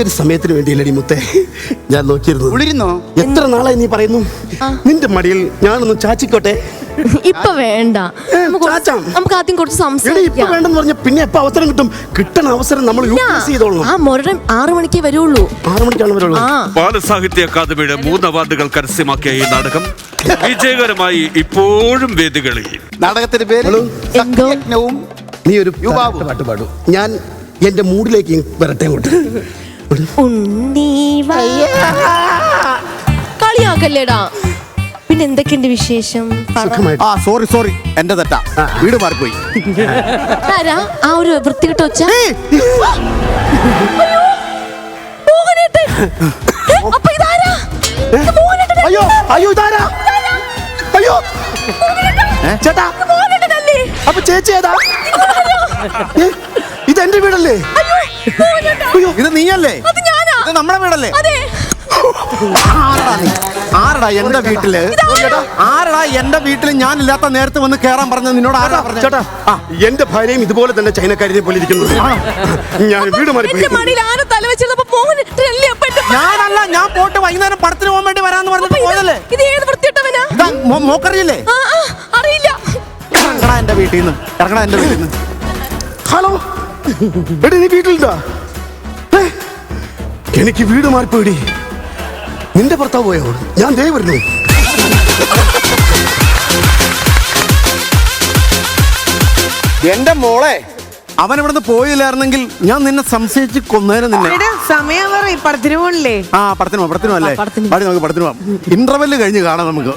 ഒരു സമയത്തിന് വേണ്ടിയല്ലടി മുത്തേ ഞാൻ നോക്കിയിരുന്നു. കുളിരുന്നോ? എത്ര നാളായി നീ പറയുന്നു നിന്റെ മടിയിൽ ഞാനൊന്ന് ചാച്ചിക്കോട്ടെ? ഇപ്പൊ വേണ്ട, നമുക്ക് ആദ്യം കുറച്ച് ഇപ്പൊ സംസാരിക്കാം. വേണ്ടെന്ന് പറഞ്ഞ പിന്നെ എപ്പോ അവസരം കിട്ടും? കിട്ടണ അവസരം നമ്മൾ യൂട്ടിലൈസ് ചെയ്തോളണം. ആ മുരടൻ 6 മണിക്കേ വരുള്ളൂ. 6 മണിക്കാണ് വരുള്ളൂ. ബാലസാഹിത്യ അക്കാദമിയുടെ 3 അവാർഡുകൾ കരസ്ഥമാക്കിയ ഈ നാടകം വിജയകരമായി ഇപ്പോഴും വേദികളിൽ. നാടകത്തിന്റെ പേര് സത്യജ്ഞവും നീ ഒരു യുവാവും. പാട്ട് പാടൂ, ഞാൻ എന്റെ മൂഡിലേക്ക് വരട്ടെ അങ്ങോട്ട്. കളിയാക്കല്ലേടാ. പിന്നെ എന്തൊക്കെയുണ്ട് വിശേഷം? ആ സോറി എന്റെ തെറ്റാ, വീട് മാറിപ്പോയി. ആരാ ആ ഒരു വൃത്തികെട്ട ഒച്ച? അപ്പൊ ഇതാരാ? അയ്യോ അയ്യോ ഇതാരാ? അയ്യോ ചേട്ടാ, അപ്പൊ ചേച്ചി ഏതാ? ഇത് എന്റെ വീടല്ലേ? അയ്യോ ഇത് നീയല്ലേ? ഇത് നമ്മുടെ വീടല്ലേ? ആരടാ എന്റെ വീട്ടില്? ആരടാ എന്റെ വീട്ടില് ഞാൻ ഇല്ലാത്ത നേരത്തെ വന്ന് കേറാൻ പറഞ്ഞത്? നിന്നോട് ആരാ പറഞ്ഞത്? ചേട്ടാ, എന്റെ ഭാര്യയും ഇതുപോലെ തന്നെ ചൈനക്കാരിനെ പോലെ ഇരിക്കുന്നു. ഞാൻ വീട് മാറി. ഞാനല്ല, ഞാൻ പോട്ട് വൈകുന്നേരം പടത്തിന് പോകാൻ വേണ്ടി വരാന്ന് പറഞ്ഞിട്ട് പോയതല്ലേ? മോക്കറിയില്ലേ? ഇറങ്ങടാ എന്റെ വീട്ടിൽ നിന്ന്, ഇറങ്ങടാ എന്റെ വീട്ടിൽ നിന്ന്. ഹലോ എടി, നീ വീട്ടിലുണ്ടാ? എനിക്ക് വീട് മാറിപ്പോയിടി. നിന്റെ ഭർത്താവ് പോയോ? ഞാൻ ദേ വരുന്നു. എന്റെ മോളെ, അവൻ ഇവിടുന്ന് പോയില്ലായിരുന്നെങ്കിൽ ഞാൻ നിന്നെ സംശയിച്ച് കൊന്നേരം നിന്നെ. സമയം പറയും, പടത്തിന് പോണില്ലേ? ആ പടത്തിന് പോവാം അല്ലേ? പടത്തിന് പടത്തിന് പോവാം. ഇന്റർവെല് കഴിഞ്ഞ് കാണാം നമുക്ക്.